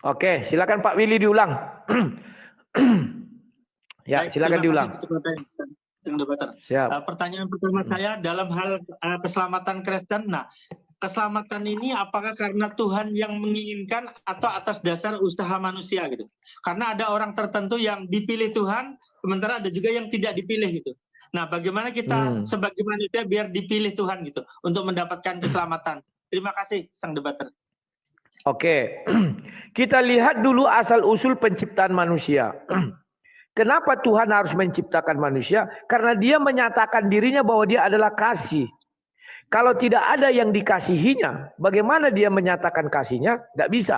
Oke, silakan Pak Willy diulang. Ya, Baik, silakan terima diulang. kasih kesempatan. Siap. Pertanyaan pertama saya dalam hal keselamatan Kristen. Nah, keselamatan ini apakah karena Tuhan yang menginginkan atau atas dasar usaha manusia gitu? Karena ada orang tertentu yang dipilih Tuhan, sementara ada juga yang tidak dipilih gitu. Nah, bagaimana kita sebagai manusia biar dipilih Tuhan gitu untuk mendapatkan keselamatan? Terima kasih, sang debater. Oke, kita lihat dulu asal-usul penciptaan manusia. Kenapa Tuhan harus menciptakan manusia? Karena dia menyatakan dirinya bahwa dia adalah kasih. Kalau tidak ada yang dikasihinya, bagaimana dia menyatakan kasihnya? Nggak bisa.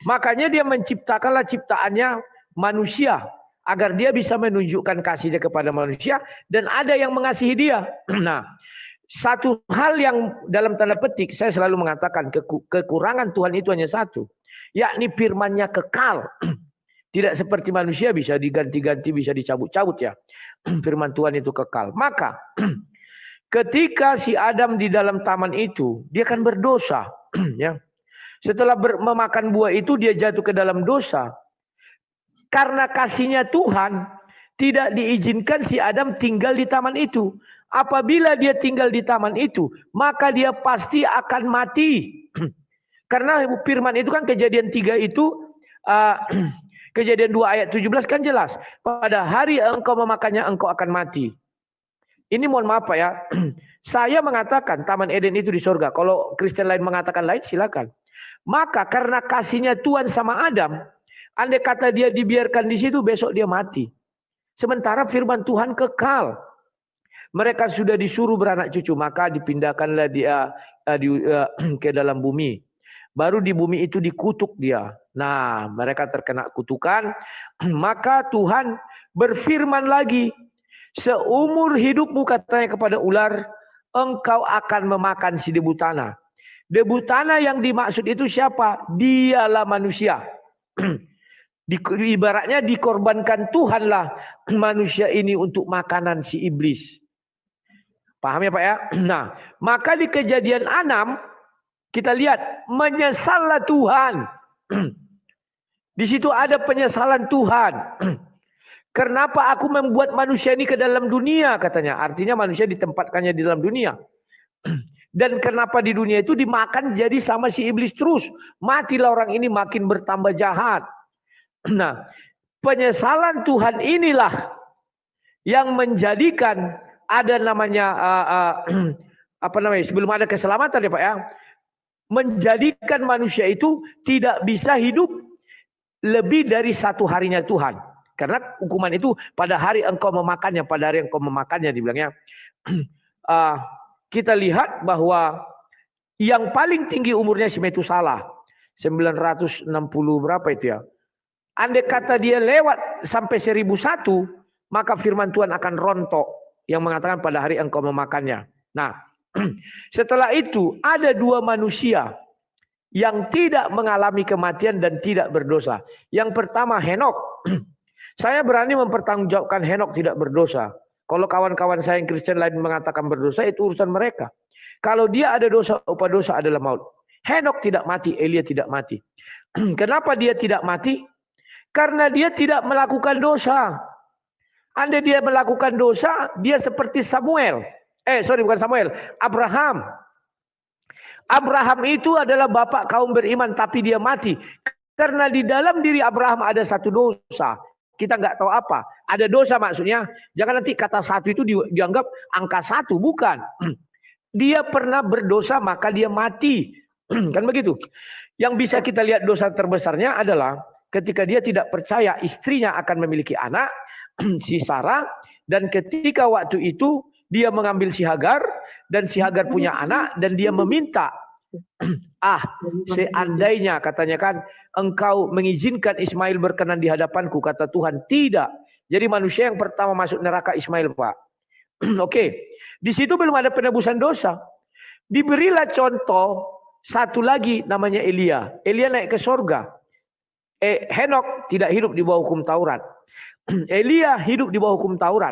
Makanya dia menciptakanlah ciptaannya manusia. Agar dia bisa menunjukkan kasihnya kepada manusia. Dan ada yang mengasihi dia. Nah, satu hal yang dalam tanda petik saya selalu mengatakan kekurangan Tuhan itu hanya satu, yakni firman-Nya kekal. Tidak seperti manusia bisa diganti-ganti, bisa dicabut-cabut ya. Firman Tuhan itu kekal. Maka ketika si Adam di dalam taman itu, dia kan berdosa, ya. Setelah memakan buah itu dia jatuh ke dalam dosa. Karena kasihnya Tuhan, tidak diizinkan si Adam tinggal di taman itu. Apabila dia tinggal di taman itu, maka dia pasti akan mati. Karena firman itu kan Kejadian 3 itu, Kejadian 2 ayat 17 kan jelas. Pada hari engkau memakannya, engkau akan mati. Ini mohon maaf Pak ya. Saya mengatakan Taman Eden itu di surga. Kalau Kristen lain mengatakan lain, silakan. Maka karena kasihnya Tuhan sama Adam, andai kata dia dibiarkan di situ, besok dia mati. Sementara firman Tuhan kekal. Mereka sudah disuruh beranak cucu, maka dipindahkanlah dia ke dalam bumi. Baru di bumi itu dikutuk dia. Nah, mereka terkena kutukan. Maka Tuhan berfirman lagi, seumur hidupmu katanya kepada ular, engkau akan memakan si debu tanah. Debu tanah yang dimaksud itu siapa? Dialah manusia. Ibaratnya dikorbankan Tuhanlah manusia ini untuk makanan si iblis. Paham ya Pak ya? Nah, maka di Kejadian 6 kita lihat menyesallah Tuhan. Di situ ada penyesalan Tuhan. Kenapa aku membuat manusia ini ke dalam dunia katanya? Artinya manusia ditempatkannya di dalam dunia. Dan kenapa di dunia itu dimakan jadi sama si iblis terus? Matilah orang ini makin bertambah jahat. Nah, penyesalan Tuhan inilah yang menjadikan ada namanya apa namanya, sebelum ada keselamatan ya Pak ya, menjadikan manusia itu tidak bisa hidup lebih dari satu harinya Tuhan. Karena hukuman itu pada hari engkau memakannya, pada hari engkau memakannya dibilangnya. Kita lihat bahwa yang paling tinggi umurnya si Metusalah 960 berapa itu ya. Andai kata dia lewat sampai 1001, maka firman Tuhan akan rontok yang mengatakan pada hari engkau memakannya. Nah, setelah itu ada dua manusia yang tidak mengalami kematian dan tidak berdosa. Yang pertama Henok. Saya berani mempertanggungjawabkan Henok tidak berdosa. Kalau kawan-kawan saya yang Kristen lain mengatakan berdosa, itu urusan mereka. Kalau dia ada dosa, upah dosa adalah maut. Henok tidak mati, Elia tidak mati. Kenapa dia tidak mati? Karena dia tidak melakukan dosa. Andai dia melakukan dosa, dia seperti Samuel. Bukan Samuel, Abraham. Abraham itu adalah bapak kaum beriman, tapi dia mati. Karena di dalam diri Abraham ada satu dosa. Kita nggak tahu apa. Ada dosa maksudnya. Jangan nanti kata satu itu dianggap angka satu. Bukan. Dia pernah berdosa maka dia mati. Kan begitu. Yang bisa kita lihat dosa terbesarnya adalah ketika dia tidak percaya istrinya akan memiliki anak. Si Sarah, dan ketika waktu itu dia mengambil si Hagar dan si Hagar punya anak dan dia meminta, seandainya katanya kan engkau mengizinkan Ismail berkenan di hadapanku, kata Tuhan tidak. Jadi manusia yang pertama masuk neraka Ismail Pak. Oke, di situ belum ada penebusan dosa. Diberilah contoh satu lagi namanya Elia. Elia naik ke sorga. Henok tidak hidup di bawah hukum Taurat. Elia hidup di bawah hukum Taurat.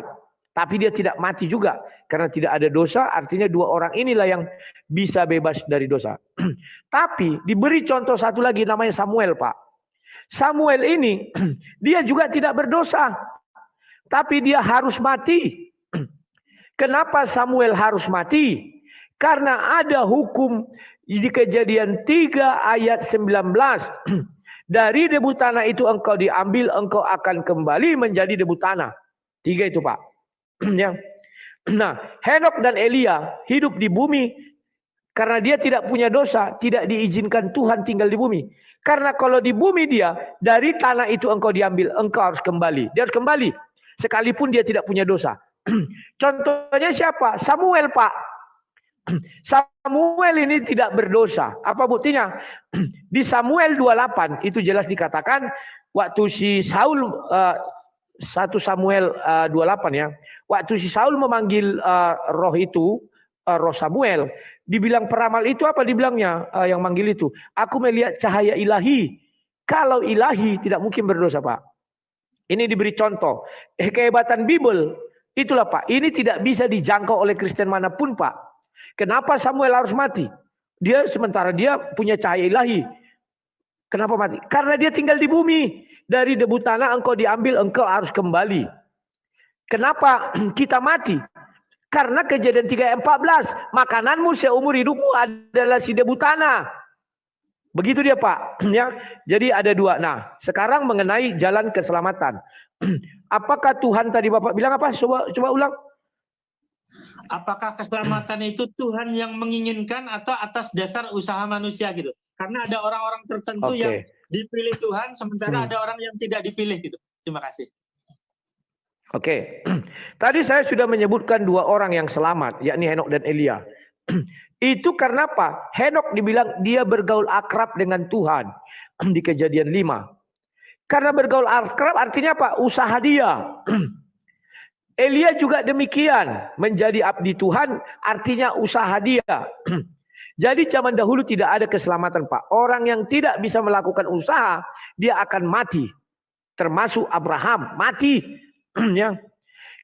Tapi dia tidak mati juga. Karena tidak ada dosa, artinya dua orang inilah yang bisa bebas dari dosa. Tapi diberi contoh satu lagi namanya Samuel, Pak. Samuel ini, dia juga tidak berdosa. Tapi dia harus mati. Kenapa Samuel harus mati? Karena ada hukum di Kejadian 3 ayat 19. Dari debu tanah itu engkau diambil, engkau akan kembali menjadi debu tanah. 3 itu, Pak. Ya. Nah, Henok dan Elia hidup di bumi karena dia tidak punya dosa, tidak diizinkan Tuhan tinggal di bumi. Karena kalau di bumi dia, dari tanah itu engkau diambil, engkau harus kembali. Dia harus kembali, sekalipun dia tidak punya dosa. Contohnya siapa? Samuel, Pak. Samuel ini tidak berdosa. Apa buktinya? Di Samuel 28 itu jelas dikatakan waktu si Saul 1 Samuel 28 ya. Waktu si Saul memanggil roh itu, roh Samuel, dibilang peramal itu apa dibilangnya yang manggil itu? Aku melihat cahaya ilahi. Kalau ilahi tidak mungkin berdosa, Pak. Ini diberi contoh. Kehebatan Bible. Itulah, Pak. Ini tidak bisa dijangkau oleh Kristen manapun, Pak. Kenapa Samuel harus mati? Dia sementara dia punya cahaya ilahi. Kenapa mati? Karena dia tinggal di bumi. Dari debu tanah engkau diambil, engkau harus kembali. Kenapa kita mati? Karena Kejadian 3:14. Makananmu seumur hidupmu adalah si debu tanah. Begitu dia, Pak. Ya. Jadi ada dua. Nah, sekarang mengenai jalan keselamatan. Apakah Tuhan tadi Bapak bilang apa? Coba ulang. Apakah keselamatan itu Tuhan yang menginginkan atau atas dasar usaha manusia gitu? Karena ada orang-orang tertentu yang dipilih Tuhan, sementara ada orang yang tidak dipilih gitu. Terima kasih. Oke. Tadi saya sudah menyebutkan dua orang yang selamat, yakni Henok dan Elia. Itu karena apa? Henok dibilang dia bergaul akrab dengan Tuhan di Kejadian 5. Karena bergaul akrab artinya apa? Usaha dia. Elia juga demikian. Menjadi abdi Tuhan artinya usaha dia. Jadi zaman dahulu tidak ada keselamatan, Pak. Orang yang tidak bisa melakukan usaha, dia akan mati. Termasuk Abraham, mati. Ya.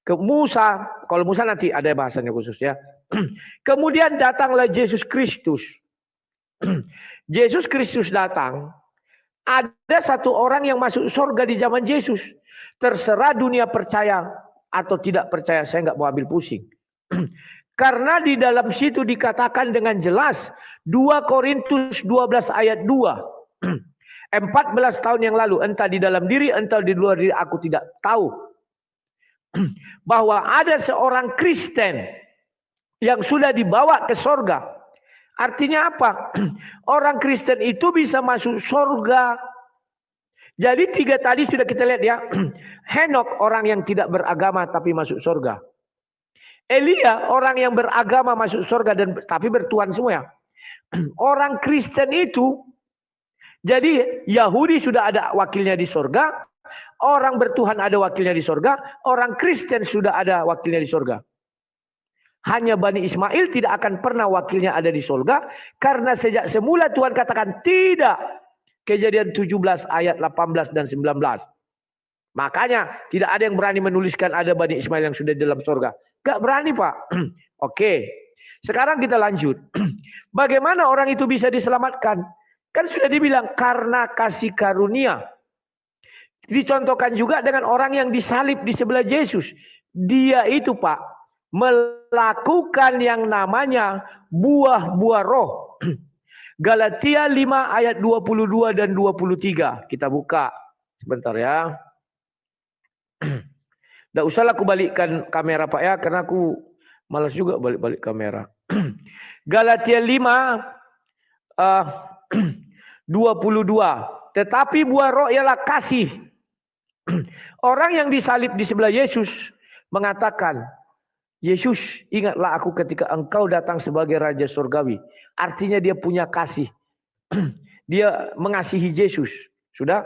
Ke Musa, kalau Musa nanti ada bahasanya khusus ya. Kemudian datanglah Yesus Kristus. Yesus Kristus datang. Ada satu orang yang masuk surga di zaman Yesus. Terserah dunia percaya atau tidak percaya, saya nggak mau ambil pusing. Karena di dalam situ dikatakan dengan jelas 2 Korintus 12 ayat 2. 14 tahun yang lalu, entah di dalam diri, entah di luar diri, aku tidak tahu. Bahwa ada seorang Kristen yang sudah dibawa ke surga. Artinya apa? Orang Kristen itu bisa masuk surga. Jadi 3 tadi sudah kita lihat ya. Henok orang yang tidak beragama tapi masuk surga. Elia orang yang beragama masuk surga dan tapi bertuhan semua. Orang Kristen itu, jadi Yahudi sudah ada wakilnya di surga, orang bertuhan ada wakilnya di surga, orang Kristen sudah ada wakilnya di surga. Hanya Bani Ismail tidak akan pernah wakilnya ada di surga, karena sejak semula Tuhan katakan tidak. Kejadian 17 ayat 18 dan 19. Makanya tidak ada yang berani menuliskan ada Bani Ismail yang sudah di dalam surga. Gak berani, Pak. Oke. Sekarang kita lanjut. Bagaimana orang itu bisa diselamatkan? Kan sudah dibilang karena kasih karunia. Dicontohkan juga dengan orang yang disalib di sebelah Yesus. Dia itu, Pak, melakukan yang namanya buah-buah roh. Galatia 5 ayat 22 dan 23. Kita buka sebentar ya. Tidak usahlah aku balikkan kamera, Pak ya, karena aku malas juga balik-balik kamera. Galatia 5 22. Tetapi buah roh ialah kasih. Orang yang disalib di sebelah Yesus mengatakan, Yesus, ingatlah aku ketika engkau datang sebagai Raja Surgawi. Artinya dia punya kasih. Dia mengasihi Yesus. Sudah?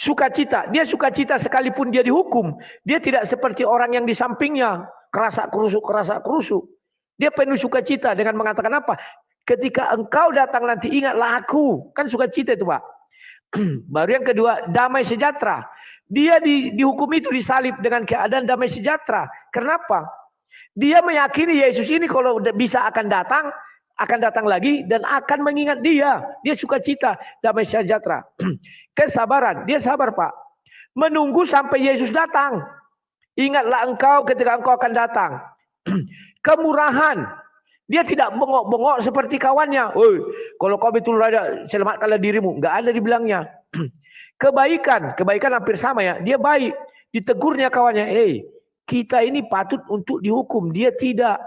Sukacita. Dia sukacita sekalipun dia dihukum. Dia tidak seperti orang yang di sampingnya. Kerasak kerusuk. Dia penuh sukacita dengan mengatakan apa? Ketika engkau datang nanti ingatlah aku. Kan sukacita itu, Pak. Baru yang kedua, damai sejahtera. Dia dihukum itu disalib dengan keadaan damai sejahtera. Kenapa? Dia meyakini Yesus ini kalau bisa akan datang lagi dan akan mengingat dia. Dia sukacita, damai sejahtera. Kesabaran, dia sabar Pak. Menunggu sampai Yesus datang. Ingatlah engkau ketika engkau akan datang. Kemurahan, dia tidak bengok-bengok seperti kawannya. Oi, kalau kau betul raja, selamatkanlah dirimu. Enggak ada dibilangnya. Kebaikan hampir sama ya. Dia baik. Ditegurnya kawannya, kita ini patut untuk dihukum. Dia tidak.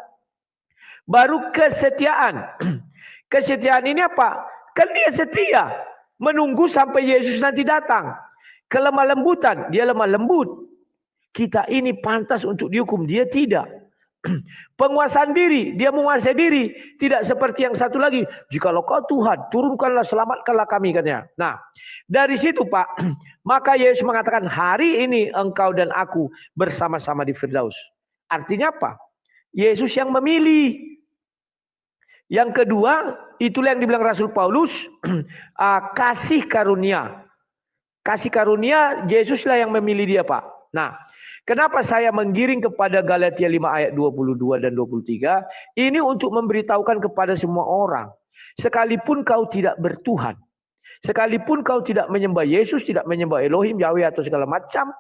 Baru kesetiaan. Kesetiaan ini apa? Kan dia setia. Menunggu sampai Yesus nanti datang. Kelemah lembutan. Dia lemah lembut. Kita ini pantas untuk dihukum. Dia tidak. Penguasaan diri, dia menguasai diri, tidak seperti yang satu lagi. Jikalau kau Tuhan, turunkanlah, selamatkanlah kami katanya. Nah, dari situ Pak, maka Yesus mengatakan hari ini engkau dan aku bersama-sama di Firdaus. Artinya apa? Yesus yang memilih. Yang kedua, itulah yang dibilang Rasul Paulus, kasih karunia. Kasih karunia, Yesuslah yang memilih dia Pak. Nah, kenapa saya menggiring kepada Galatia 5 ayat 22 dan 23? Ini untuk memberitahukan kepada semua orang. Sekalipun kau tidak bertuhan. Sekalipun kau tidak menyembah Yesus, tidak menyembah Elohim, Yahweh atau segala macam.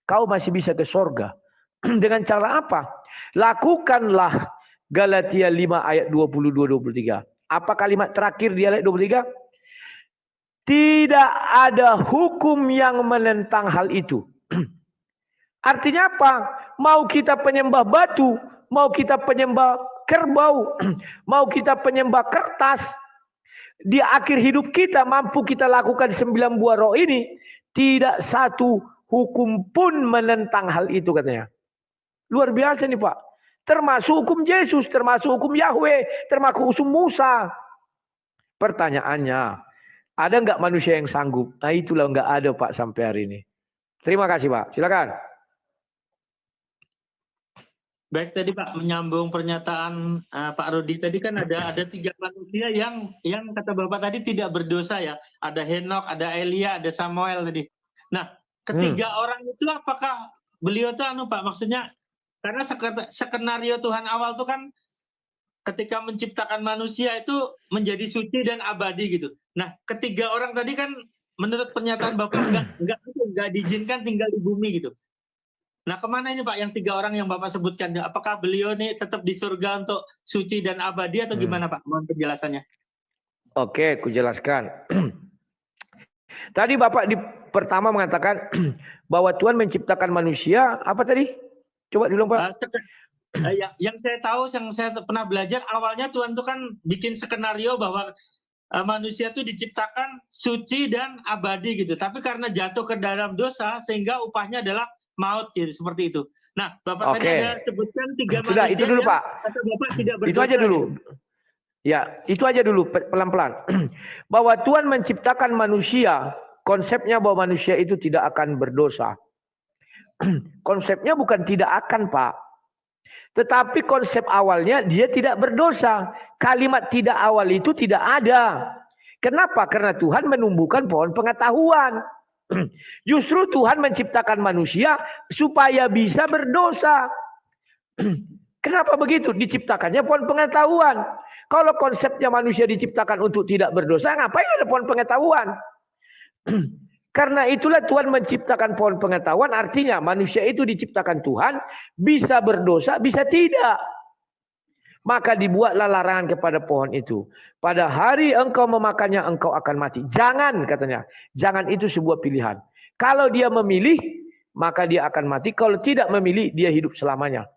Kau masih bisa ke sorga. Dengan cara apa? Lakukanlah Galatia 5 ayat 22-23. Apa kalimat terakhir di ayat 23? Tidak ada hukum yang menentang hal itu. Artinya apa? Mau kita penyembah batu, mau kita penyembah kerbau, mau kita penyembah kertas, di akhir hidup kita mampu kita lakukan 9 buah roh ini, tidak satu hukum pun menentang hal itu katanya. Luar biasa nih Pak. Termasuk hukum Yesus, termasuk hukum Yahweh, termasuk hukum Musa. Pertanyaannya, ada nggak manusia yang sanggup? Nah itulah nggak ada Pak sampai hari ini. Terima kasih Pak, silakan. Baik tadi Pak, menyambung pernyataan Pak Rudi tadi kan ada 3 manusia yang kata Bapak tadi tidak berdosa ya. Ada Henok, ada Elia, ada Samuel tadi. Nah, ketiga orang itu apakah beliau tuh Pak maksudnya karena skenario Tuhan awal tuh kan ketika menciptakan manusia itu menjadi suci dan abadi gitu. Nah, ketiga orang tadi kan menurut pernyataan Bapak enggak diizinkan tinggal di bumi gitu. Nah, kemana ini Pak yang 3 orang yang Bapak sebutkan? Apakah beliau nih tetap di surga untuk suci dan abadi atau gimana Pak? Mohon penjelasannya. Oke, aku jelaskan. Tadi Bapak di pertama mengatakan bahwa Tuhan menciptakan manusia, apa tadi? Coba diulang Pak. Yang saya tahu, yang saya pernah belajar, awalnya Tuhan itu kan bikin skenario bahwa manusia itu diciptakan suci dan abadi gitu. Tapi karena jatuh ke dalam dosa, sehingga upahnya adalah maut gitu, seperti itu. Nah, Bapak tadi ada sebutkan 3 manusia. Itu dulu Pak. Kata Bapak tidak berdosa. Itu aja dulu. Gitu. Ya, itu aja dulu pelan-pelan. Bahwa Tuhan menciptakan manusia, konsepnya bahwa manusia itu tidak akan berdosa. Konsepnya bukan tidak akan Pak. Tetapi konsep awalnya dia tidak berdosa. Kalimat tidak awal itu tidak ada. Kenapa? Karena Tuhan menumbuhkan pohon pengetahuan. Justru Tuhan menciptakan manusia supaya bisa berdosa. Kenapa begitu? Diciptakannya pohon pengetahuan. Kalau konsepnya manusia diciptakan untuk tidak berdosa, ngapain ada pohon pengetahuan? Karena itulah Tuhan menciptakan pohon pengetahuan, artinya manusia itu diciptakan Tuhan, bisa berdosa, bisa tidak. Maka dibuatlah larangan kepada pohon itu. Pada hari engkau memakannya, engkau akan mati. Jangan katanya. Jangan itu sebuah pilihan. Kalau dia memilih, maka dia akan mati. Kalau tidak memilih, dia hidup selamanya.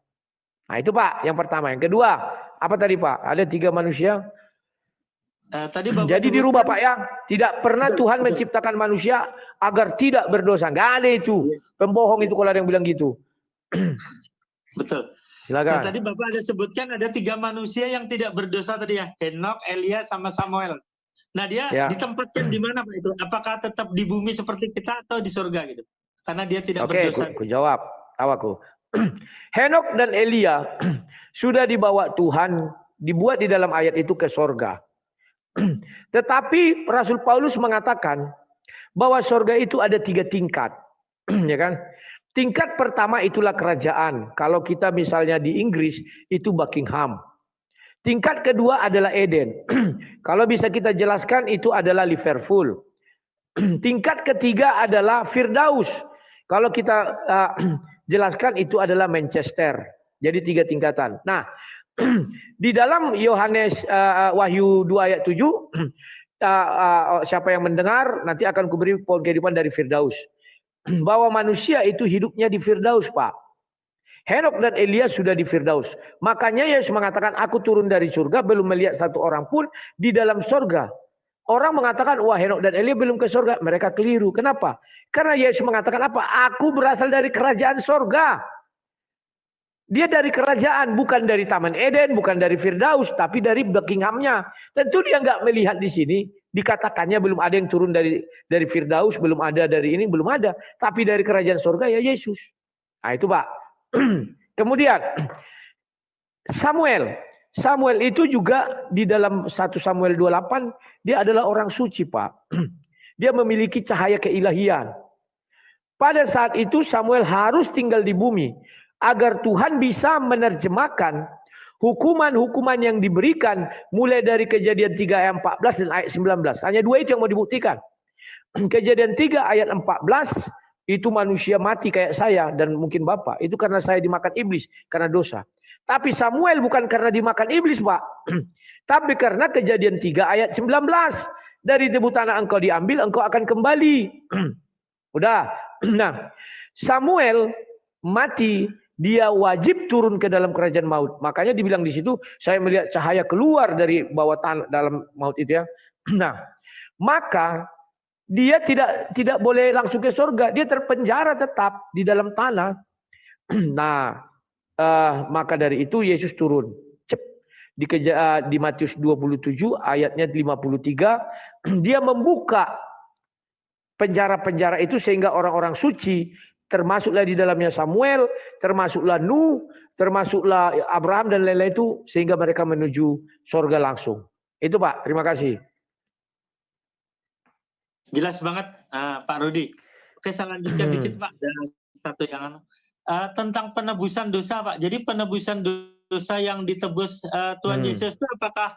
Nah itu Pak, yang pertama. Yang kedua, apa tadi Pak? Ada 3 manusia. Tadi Bapak jadi dirubah Pak ya. Tidak pernah Tuhan menciptakan manusia agar tidak berdosa. Nggak ada itu. Pembohong itu kalau ada yang bilang gitu. Betul. Silakan. Nah, tadi Bapak ada sebutkan ada 3 manusia yang tidak berdosa tadi ya. Henok, Elia, sama Samuel. Nah dia ditempatkan di mana Pak itu? Apakah tetap di bumi seperti kita atau di surga gitu? Karena dia tidak berdosa. Oke, aku jawab. Tahu aku. Henok dan Elia sudah dibawa Tuhan, dibuat di dalam ayat itu ke sorga. Tetapi Rasul Paulus mengatakan bahwa sorga itu ada 3 tingkat. Ya kan? Tingkat pertama itulah kerajaan. Kalau kita misalnya di Inggris itu Buckingham. Tingkat kedua adalah Eden. Kalau bisa kita jelaskan itu adalah Liverpool. Tingkat ketiga adalah Firdaus. Kalau kita jelaskan itu adalah Manchester. Jadi 3 tingkatan. Nah, di dalam Yohanes Wahyu 2 ayat 7, siapa yang mendengar nanti akan kuberi pohon kehidupan dari Firdaus. Bahwa manusia itu hidupnya di Firdaus, Pak. Henok dan Elia sudah di Firdaus. Makanya Yesus mengatakan, aku turun dari surga belum melihat satu orang pun di dalam surga. Orang mengatakan, wah Henok dan Elia belum ke surga. Mereka keliru. Kenapa? Karena Yesus mengatakan apa? Aku berasal dari kerajaan surga. Dia dari kerajaan, bukan dari Taman Eden, bukan dari Firdaus, tapi dari Buckinghamnya. Tentu dia nggak melihat di sini. Dikatakannya belum ada yang turun dari Firdaus, belum ada dari ini, belum ada. Tapi dari kerajaan surga ya Yesus. Nah itu Pak. Kemudian Samuel itu juga di dalam 1 Samuel 28 dia adalah orang suci Pak. Dia memiliki cahaya keilahian. Pada saat itu Samuel harus tinggal di bumi agar Tuhan bisa menerjemahkan hukuman-hukuman yang diberikan mulai dari Kejadian 3 ayat 14 dan ayat 19. Hanya 2 itu yang mau dibuktikan. Kejadian 3 ayat 14 itu manusia mati kayak saya dan mungkin Bapak. Itu karena saya dimakan iblis karena dosa. Tapi Samuel bukan karena dimakan iblis, Pak. Tapi karena Kejadian 3 ayat 19. Dari debu tanah engkau diambil, engkau akan kembali. Udah. Nah, Samuel mati, dia wajib turun ke dalam kerajaan maut. Makanya dibilang di situ, saya melihat cahaya keluar dari bawah tanah dalam maut itu ya. Nah, maka dia tidak boleh langsung ke surga. Dia terpenjara tetap di dalam tanah. Nah, maka dari itu Yesus turun. Di Matius 27 ayatnya 53, dia membuka penjara-penjara itu sehingga orang-orang suci, termasuklah di dalamnya Samuel, termasuklah Nuh, termasuklah Abraham dan lain-lain itu, sehingga mereka menuju surga langsung. Itu Pak, terima kasih. Jelas banget Pak Rudi. Oke, saya lanjutkan dikit Pak. Dan satu yang tentang penebusan dosa Pak. Jadi penebusan dosa yang ditebus Tuhan Yesus itu apakah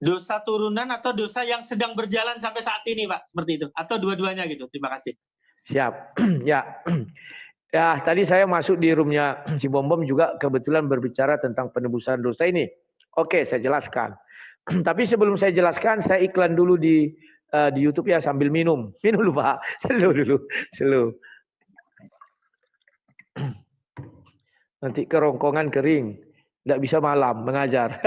dosa turunan atau dosa yang sedang berjalan sampai saat ini Pak? Seperti itu. Atau dua-duanya gitu. Terima kasih. Siap. Ya. Ya, tadi saya masuk di roomnya si Bom juga kebetulan berbicara tentang penebusan dosa ini. Oke, saya jelaskan. Tapi sebelum saya jelaskan, saya iklan dulu di YouTube ya sambil minum. Minum dulu Pak. Slow. Nanti kerongkongan kering. Tidak bisa malam mengajar.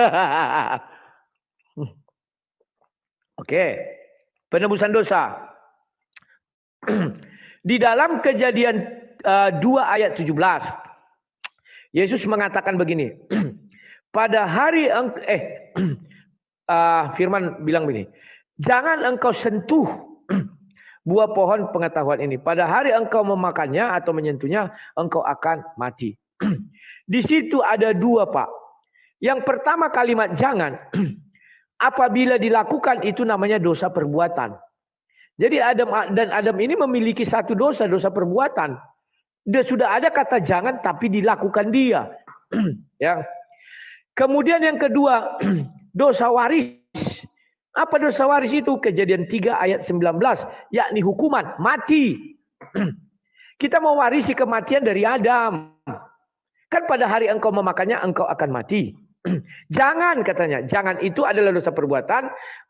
Oke. Penebusan dosa. Di dalam Kejadian 2 ayat 17. Yesus mengatakan begini. Pada hari firman bilang begini. Jangan engkau sentuh buah pohon pengetahuan ini. Pada hari engkau memakannya atau menyentuhnya, engkau akan mati. Di situ ada 2 Pak. Yang pertama kalimat jangan. Apabila dilakukan itu namanya dosa perbuatan. Jadi Adam ini memiliki satu dosa perbuatan. Dia sudah ada kata jangan tapi dilakukan dia. Ya. Kemudian yang kedua, dosa waris. Apa dosa waris itu? Kejadian 3 ayat 19, yakni hukuman, mati. Kita mau warisi kematian dari Adam. Kan pada hari engkau memakannya engkau akan mati. Jangan katanya, jangan itu adalah dosa perbuatan,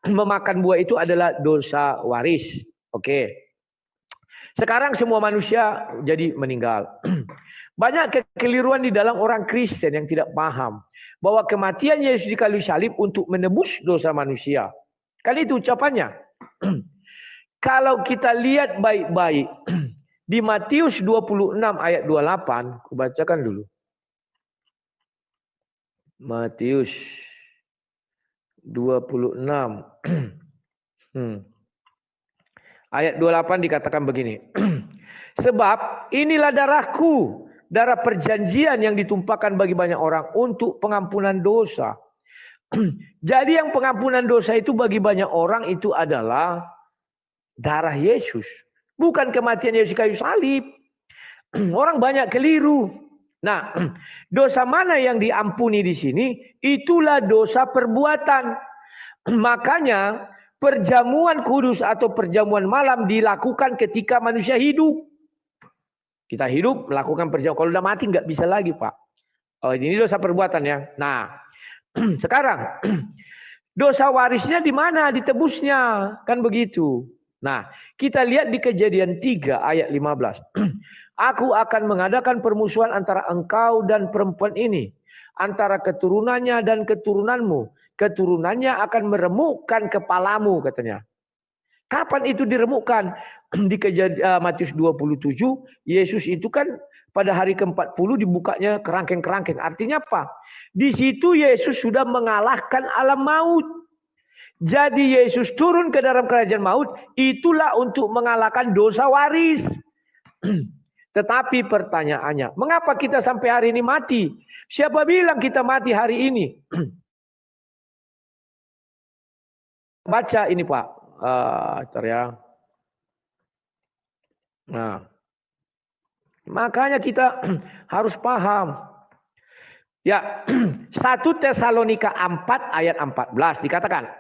memakan buah itu adalah dosa waris. Oke. Sekarang semua manusia jadi meninggal. Banyak kekeliruan di dalam orang Kristen yang tidak paham bahwa kematian Yesus di kayu salib untuk menebus dosa manusia. Kan itu ucapannya. Kalau kita lihat baik-baik di Matius 26 ayat 28, aku bacakan dulu. Matius 26 ayat 28 dikatakan begini. Sebab inilah darahku, darah perjanjian yang ditumpahkan bagi banyak orang untuk pengampunan dosa. Jadi yang pengampunan dosa itu bagi banyak orang itu adalah darah Yesus. Bukan kematian Yesus kayu salib. Orang banyak keliru. Nah, dosa mana yang diampuni di sini? Itulah dosa perbuatan. Makanya perjamuan kudus atau perjamuan malam dilakukan ketika manusia hidup. Kita hidup melakukan perjamuan. Kalau udah mati nggak bisa lagi, Pak. Oh, ini dosa perbuatan ya. Nah, sekarang dosa warisnya di mana ditebusnya? Kan begitu. Nah, kita lihat di Kejadian 3 ayat 15. Aku akan mengadakan permusuhan antara engkau dan perempuan ini, antara keturunannya dan keturunanmu. Keturunannya akan meremukkan kepalamu, katanya. Kapan itu diremukkan? Di Matius 27, Yesus itu kan pada hari ke-40 dibukanya kerangkeng-kerangkeng. Artinya apa? Di situ Yesus sudah mengalahkan alam maut. Jadi Yesus turun ke dalam kerajaan maut, itulah untuk mengalahkan dosa waris. Tetapi pertanyaannya, mengapa kita sampai hari ini mati? Siapa bilang kita mati hari ini? Baca ini Pak. Ya. Nah, makanya kita harus paham. Ya, 1 Tesalonika 4 ayat 14 dikatakan,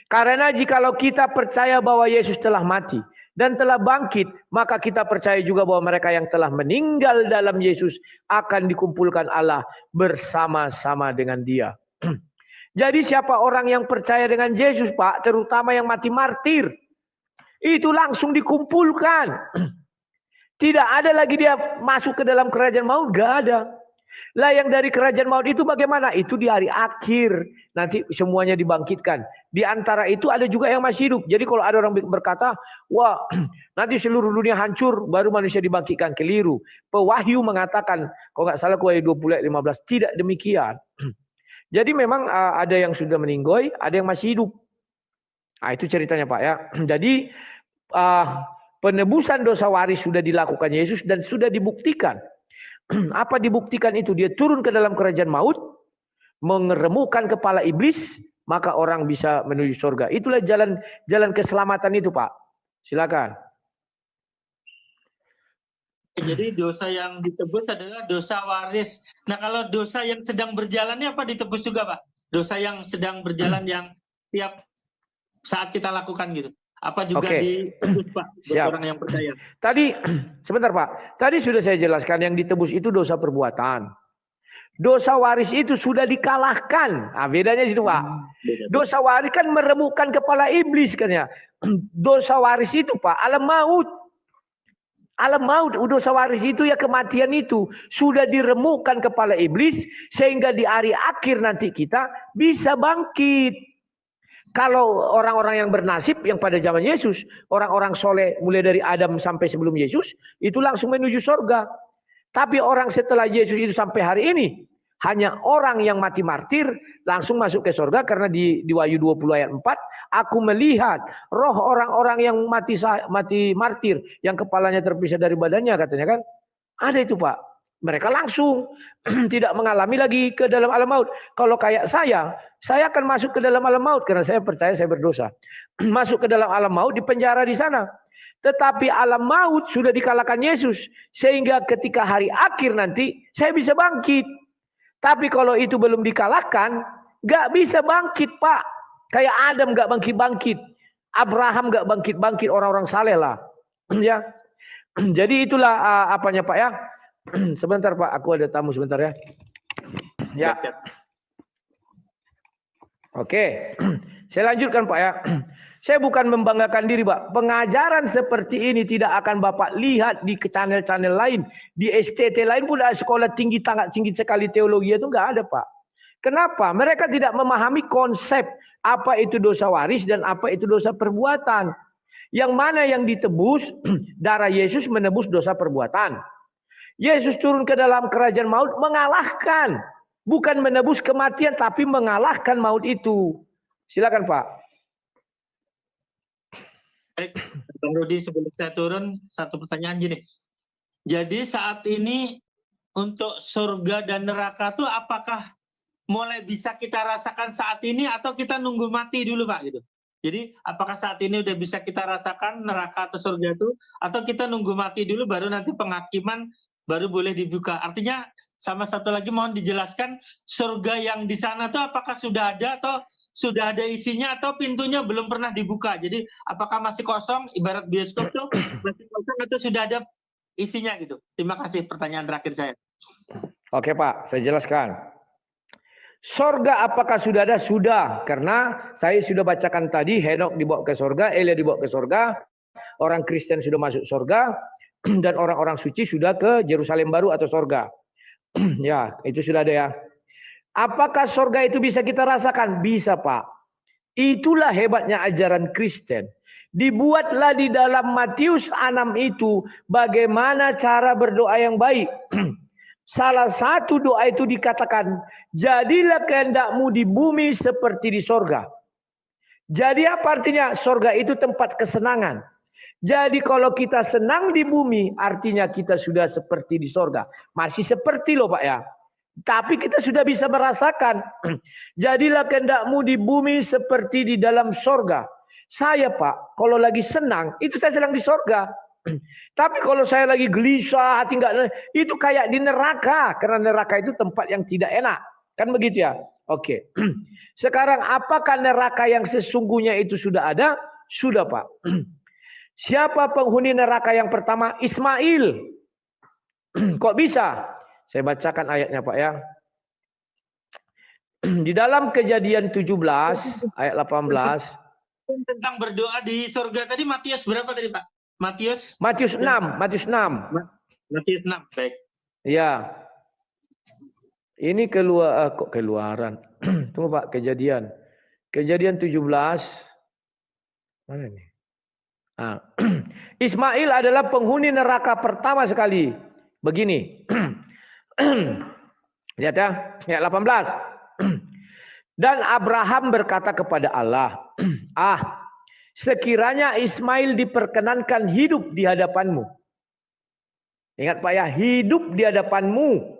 karena jikalau kita percaya bahwa Yesus telah mati dan telah bangkit, maka kita percaya juga bahwa mereka yang telah meninggal dalam Yesus akan dikumpulkan Allah bersama-sama dengan Dia. Jadi siapa orang yang percaya dengan Yesus, Pak, terutama yang mati martir, itu langsung dikumpulkan. Tidak ada lagi dia masuk ke dalam kerajaan maut, gak ada. Lah yang dari kerajaan maut itu bagaimana? Itu di hari akhir. Nanti semuanya dibangkitkan. Di antara itu ada juga yang masih hidup. Jadi kalau ada orang berkata, wah nanti seluruh dunia hancur, baru manusia dibangkitkan. Keliru. Pewahyu mengatakan, kalau nggak salah Wahyu 20 ayat 15, tidak demikian. Jadi memang ada yang sudah meninggoy, ada yang masih hidup. Nah itu ceritanya Pak ya. Jadi penebusan dosa waris sudah dilakukan Yesus dan sudah dibuktikan. Apa dibuktikan itu? Dia turun ke dalam kerajaan maut, mengeremukkan kepala iblis, maka orang bisa menuju surga. Itulah jalan keselamatan itu, Pak. Silakan. Jadi dosa yang ditebus adalah dosa waris. Nah, kalau dosa yang sedang berjalan ini apa ditebus juga, Pak? Dosa yang sedang berjalan yang tiap saat kita lakukan gitu. Apa juga ditebus Pak buat orang yang percaya? Tadi sebentar Pak. Tadi sudah saya jelaskan yang ditebus itu dosa perbuatan. Dosa waris itu sudah dikalahkan. Nah, bedanya situ Pak. Dosa waris kan meremukkan kepala iblis kan ya. Dosa waris itu Pak alam maut. Alam maut, dosa waris itu ya kematian itu sudah diremukkan kepala iblis sehingga di hari akhir nanti kita bisa bangkit. Kalau orang-orang yang bernasib yang pada zaman Yesus, orang-orang soleh mulai dari Adam sampai sebelum Yesus, itu langsung menuju surga. Tapi orang setelah Yesus itu sampai hari ini, hanya orang yang mati martir langsung masuk ke surga karena di Wahyu 20 ayat 4, aku melihat roh orang-orang yang mati martir, yang kepalanya terpisah dari badannya katanya kan. Ada itu Pak. Mereka langsung tidak mengalami lagi ke dalam alam maut. Kalau kayak saya akan masuk ke dalam alam maut karena saya percaya saya berdosa. Masuk ke dalam alam maut, dipenjara di sana. Tetapi alam maut sudah dikalahkan Yesus. Sehingga ketika hari akhir nanti saya bisa bangkit. Tapi kalau itu belum dikalahkan, gak bisa bangkit Pak. Kayak Adam gak bangkit-bangkit. Abraham gak bangkit-bangkit, orang-orang saleh lah. Ya. Jadi itulah apanya Pak ya. Sebentar Pak, aku ada tamu sebentar ya. Ya. Oke. Saya lanjutkan Pak ya. Saya bukan membanggakan diri Pak. Pengajaran seperti ini tidak akan Bapak lihat di channel-channel lain. Di STT lain pun ada sekolah tinggi, sangat tinggi sekali teologi itu nggak ada Pak. Kenapa? Mereka tidak memahami konsep apa itu dosa waris dan apa itu dosa perbuatan. Yang mana yang ditebus, darah Yesus menebus dosa perbuatan. Yesus turun ke dalam kerajaan maut mengalahkan. Bukan menebus kematian tapi mengalahkan maut itu. Silakan Pak. Baik, Bang Rudi, sebelum saya turun, satu pertanyaan gini. Jadi saat ini untuk surga dan neraka itu apakah mulai bisa kita rasakan saat ini atau kita nunggu mati dulu Pak gitu? Jadi apakah saat ini udah bisa kita rasakan neraka atau surga itu atau kita nunggu mati dulu baru nanti penghakiman baru boleh dibuka. Artinya sama satu lagi mohon dijelaskan, surga yang di sana tuh apakah sudah ada atau sudah ada isinya atau pintunya belum pernah dibuka. Jadi apakah masih kosong, ibarat bioskop tuh masih kosong atau sudah ada isinya gitu. Terima kasih, pertanyaan terakhir saya. Oke Pak, saya jelaskan. Sorga apakah sudah ada? Sudah, karena saya sudah bacakan tadi, Henok dibawa ke sorga, Elia dibawa ke sorga, orang Kristen sudah masuk sorga, dan orang-orang suci sudah ke Yerusalem baru atau sorga. Ya, itu sudah ada ya. Apakah sorga itu bisa kita rasakan? Bisa Pak. Itulah hebatnya ajaran Kristen. Dibuatlah di dalam Matius 6 itu bagaimana cara berdoa yang baik. Salah satu doa itu dikatakan, jadilah kehendakmu di bumi seperti di sorga. Jadi apa artinya? Sorga itu tempat kesenangan. Jadi kalau kita senang di bumi, artinya kita sudah seperti di sorga. Masih seperti loh Pak ya. Tapi kita sudah bisa merasakan. Jadilah kehendakmu di bumi seperti di dalam sorga. Saya Pak, kalau lagi senang, itu saya sedang di sorga. Tapi kalau saya lagi gelisah, hati enggak, itu kayak di neraka. Karena neraka itu tempat yang tidak enak. Kan begitu ya? Oke. Sekarang apakah neraka yang sesungguhnya itu sudah ada? Sudah Pak. Siapa penghuni neraka yang pertama? Ismail. Kok bisa? Saya bacakan ayatnya Pak ya. Di dalam Kejadian 17 ayat 18. Tentang berdoa di surga tadi Matius berapa tadi Pak? Matius 6. Matius 6. Baik. Ya. Ini keluaran. Tunggu Pak, Kejadian. Kejadian 17. Mana ini? Nah, Ismail adalah penghuni neraka pertama sekali. Begini. Lihat ya, ayat 18. Dan Abraham berkata kepada Allah, sekiranya Ismail diperkenankan hidup di hadapanmu. Ingat Pak ya, hidup di hadapanmu.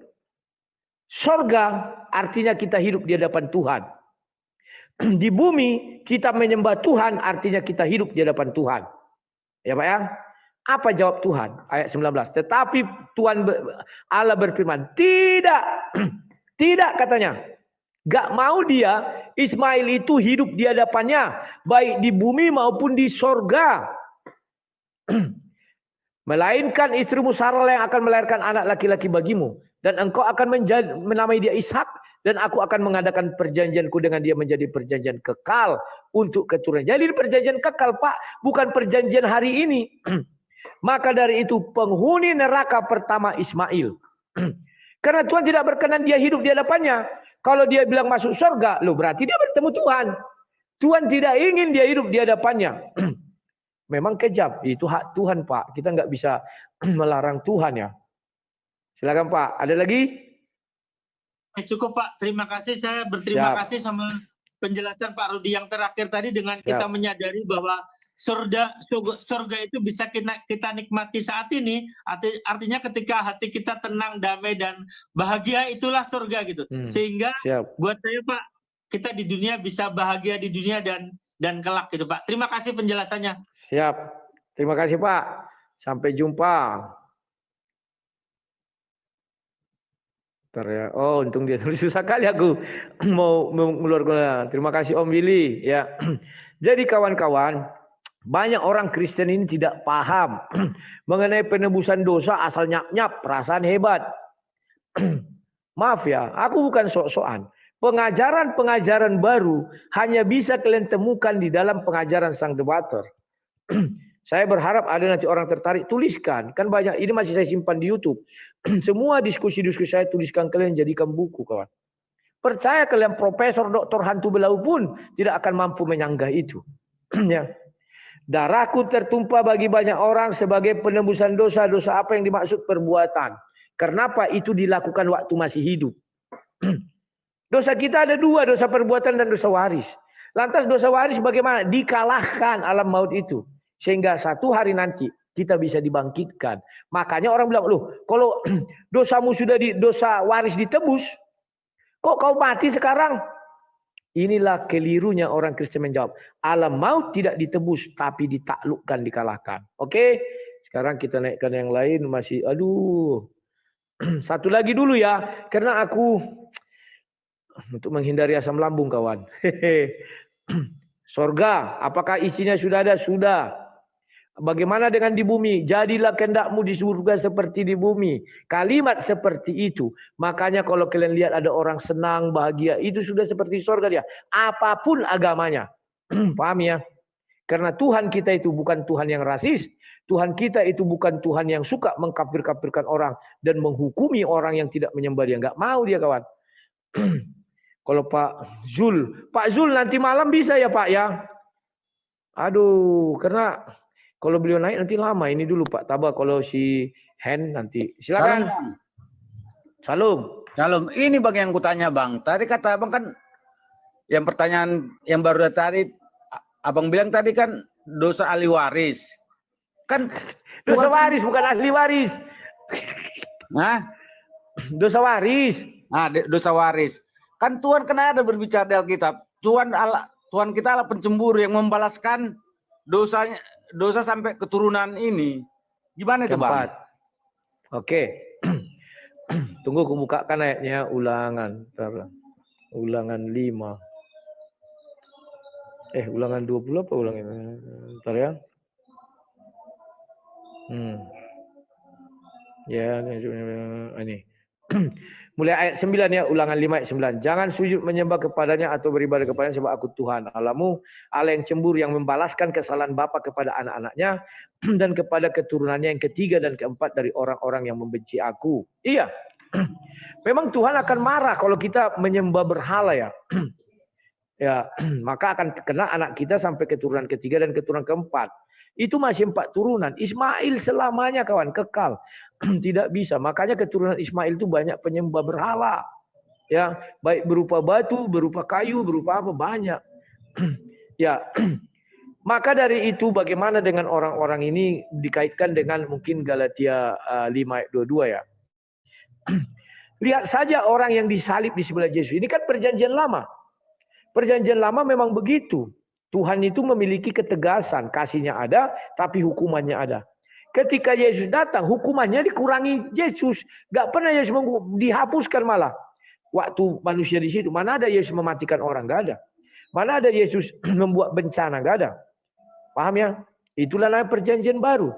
Sorga artinya kita hidup di hadapan Tuhan. Di bumi kita menyembah Tuhan artinya kita hidup di hadapan Tuhan. Ya Pak ya. Apa jawab Tuhan? Ayat 19. Tetapi Tuhan Allah berfirman, tidak. Tidak katanya. Gak mau dia Ismail itu hidup di hadapannya. Baik di bumi maupun di sorga. Melainkan istrimu Sarah yang akan melahirkan anak laki-laki bagimu. Dan engkau akan menamai dia Ishak. Dan aku akan mengadakan perjanjianku dengan dia menjadi perjanjian kekal untuk keturunan. Jadi perjanjian kekal Pak, bukan perjanjian hari ini. Maka dari itu penghuni neraka pertama Ismail. Karena Tuhan tidak berkenan dia hidup di hadapannya. Kalau dia bilang masuk surga, loh berarti dia bertemu Tuhan. Tuhan tidak ingin dia hidup di hadapannya. Memang kejam, itu hak Tuhan Pak. Kita nggak bisa melarang Tuhan ya. Silakan Pak, ada lagi? Cukup Pak, terima kasih. Saya berterima kasih sama penjelasan Pak Rudi yang terakhir tadi dengan kita menyadari bahwa surga itu bisa kita nikmati saat ini. Artinya ketika hati kita tenang, damai dan bahagia, itulah surga gitu. Sehingga buat saya Pak, kita di dunia bisa bahagia di dunia dan kelak gitu Pak. Terima kasih penjelasannya. Siap. Terima kasih Pak. Sampai jumpa. Ya. Oh, untung dia tulis susah kali aku mau mengeluarkan. Terima kasih Om Willy ya. Jadi kawan-kawan, banyak orang Kristen ini tidak paham mengenai penebusan dosa asal nyap-nyap, perasaan hebat. Maaf ya, aku bukan sok-sokan. Pengajaran-pengajaran baru hanya bisa kalian temukan di dalam pengajaran sang debater. Saya berharap ada nanti orang tertarik, tuliskan. Kan banyak, ini masih saya simpan di YouTube. Semua diskusi-diskusi saya tuliskan, kalian jadikan buku kawan. Percaya kalian profesor, doktor, hantu belau pun tidak akan mampu menyanggah itu. Ya. Darahku tertumpah bagi banyak orang sebagai penebusan dosa. Dosa apa yang dimaksud perbuatan? Kenapa itu dilakukan waktu masih hidup? Dosa kita ada dua, dosa perbuatan dan dosa waris. Lantas dosa waris bagaimana? Dikalahkan alam maut itu. Sehingga satu hari nanti kita bisa dibangkitkan. Makanya orang bilang, loh kalau dosamu sudah dosa waris ditebus, kok kau mati sekarang? Inilah kelirunya orang Kristen menjawab. Alam maut tidak ditebus, tapi ditaklukkan, dikalahkan. Oke, sekarang kita naikkan yang lain. Masih, aduh. Satu lagi dulu ya, karena aku untuk menghindari asam lambung kawan. Sorga, apakah isinya sudah ada? Sudah. Bagaimana dengan di bumi? Jadilah kehendakmu di surga seperti di bumi. Kalimat seperti itu. Makanya kalau kalian lihat ada orang senang, bahagia, itu sudah seperti surga dia. Apapun agamanya. Paham ya? Karena Tuhan kita itu bukan Tuhan yang rasis. Tuhan kita itu bukan Tuhan yang suka mengkafir-kafirkan orang dan menghukumi orang yang tidak menyembah dia. Enggak mau dia kawan. Kalau Pak Zul nanti malam bisa ya Pak ya? Aduh, karena kalau beliau naik nanti lama. Ini dulu Pak Tabah, kalau si Hen nanti. Silakan. Salam. Salam. Ini bang yang kutanya bang. Tadi kata abang kan, yang pertanyaan yang baru tadi, abang bilang tadi kan dosa ahli waris. Kan dosa waris bukan ahli waris. Nah, dosa waris. Nah, dosa waris. Kan Tuhan kena ada berbicara di Alkitab. Tuhan kita adalah pencemburu yang membalaskan dosa sampai keturunan ini. Gimana itu Bang? Oke. Tunggu aku bukakan ayatnya Ulangan. Ulangan 5. Ulangan 20 apa ulangan? Bentar ya. Ya, ini. Mulai ayat 9 ya, Ulangan 5 ayat 9. Jangan sujud menyembah kepadanya atau beribadah kepadanya sebab aku Tuhan Allahmu, Allah yang cemburu, yang membalaskan kesalahan bapa kepada anak-anaknya dan kepada keturunannya yang ketiga dan keempat dari orang-orang yang membenci aku. Iya. Memang Tuhan akan marah kalau kita menyembah berhala ya. Ya, maka akan kena anak kita sampai keturunan ketiga dan keturunan keempat. Itu masih 4 turunan. Ismail selamanya kawan, kekal. Tidak bisa. Makanya keturunan Ismail itu banyak penyembah berhala. Ya, baik berupa batu, berupa kayu, berupa apa, banyak. Ya. Maka dari itu bagaimana dengan orang-orang ini dikaitkan dengan mungkin Galatia 5 ayat 22 ya. Lihat saja orang yang disalib di sebelah Yesus. Ini kan perjanjian lama. Perjanjian lama memang begitu. Tuhan itu memiliki ketegasan, kasihnya ada, tapi hukumannya ada. Ketika Yesus datang, hukumannya dikurangi Yesus. Gak pernah Yesus dihapuskan malah. Waktu manusia di situ, mana ada Yesus mematikan orang? Gak ada. Mana ada Yesus membuat bencana? Gak ada. Paham ya? Itulah namanya perjanjian baru.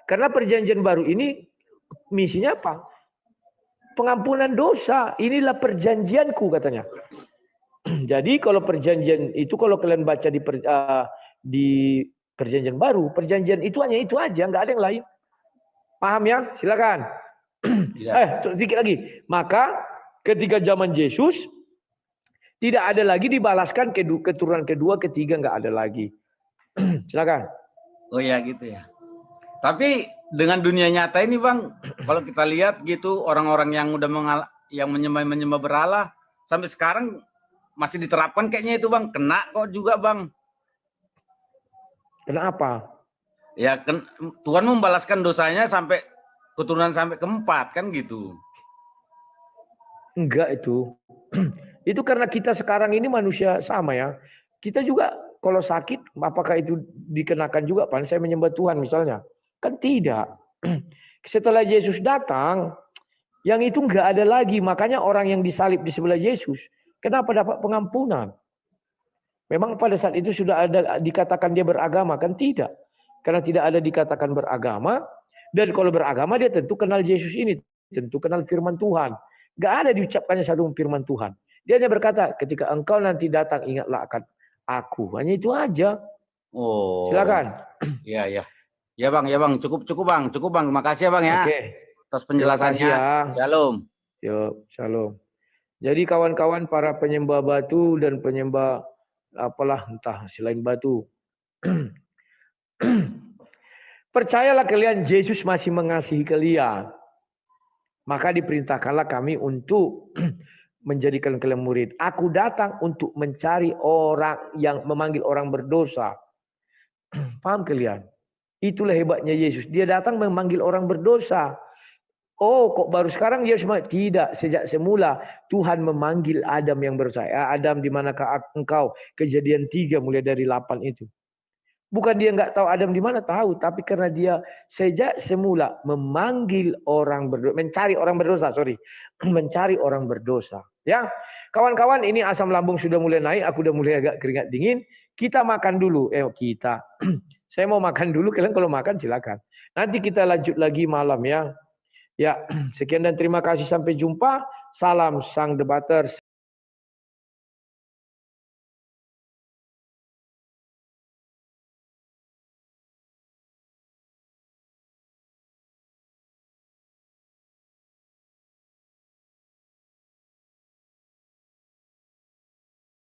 Karena perjanjian baru ini misinya apa? Pengampunan dosa. Inilah perjanjianku katanya. Jadi kalau perjanjian itu, kalau kalian baca di perjanjian baru, perjanjian itu hanya itu aja, nggak ada yang lain. Paham ya? Silakan. Ya. Sedikit lagi. Maka ketika zaman Yesus tidak ada lagi dibalaskan keturunan kedua, ketiga, nggak ada lagi. Silakan. Oh ya gitu ya. Tapi dengan dunia nyata ini Bang, kalau kita lihat gitu orang-orang yang udah yang menyembah berhala sampai sekarang masih diterapkan kayaknya itu Bang, kena kok juga Bang. Kenapa? Ya Tuhan membalaskan dosanya sampai keturunan sampai keempat kan gitu. Enggak itu. Itu karena kita sekarang ini manusia sama ya. Kita juga kalau sakit, apakah itu dikenakan juga Pak? Saya menyembah Tuhan misalnya. Kan tidak. Setelah Yesus datang, yang itu enggak ada lagi. Makanya orang yang disalib di sebelah Yesus, kenapa dapat pengampunan? Memang pada saat itu sudah ada dikatakan dia beragama, kan tidak? Karena tidak ada dikatakan beragama, dan kalau beragama dia tentu kenal Yesus ini, tentu kenal firman Tuhan. Gak ada diucapkannya satu firman Tuhan. Dia hanya berkata, ketika engkau nanti datang ingatlah akan aku. Hanya itu aja. Oh. Silakan. Iya ya. Ya Bang, cukup Bang. Makasih ya Bang ya. Oke. Atas penjelasannya. Ya. Shalom. Yo, shalom. Jadi kawan-kawan para penyembah batu dan penyembah apalah entah selain batu. Percayalah kalian, Yesus masih mengasihi kalian. Maka diperintahkanlah kami untuk menjadikan kalian murid. Aku datang untuk mencari orang yang memanggil orang berdosa. Paham kalian? Itulah hebatnya Yesus. Dia datang memanggil orang berdosa. Oh, kok baru sekarang Yesus? Tidak, sejak semula Tuhan memanggil Adam yang berdosa. Adam, di manakah engkau? Kejadian 3 mulai dari 8 itu. Bukan dia nggak tahu Adam di mana, tahu, tapi karena dia sejak semula memanggil orang berdosa, mencari orang berdosa, mencari orang berdosa. Ya, kawan-kawan, ini asam lambung sudah mulai naik, aku udah mulai agak keringat dingin. Kita makan dulu, kita. Saya mau makan dulu, kalian kalau makan silakan. Nanti kita lanjut lagi malam ya. Ya, sekian dan terima kasih, sampai jumpa. Salam sang debater.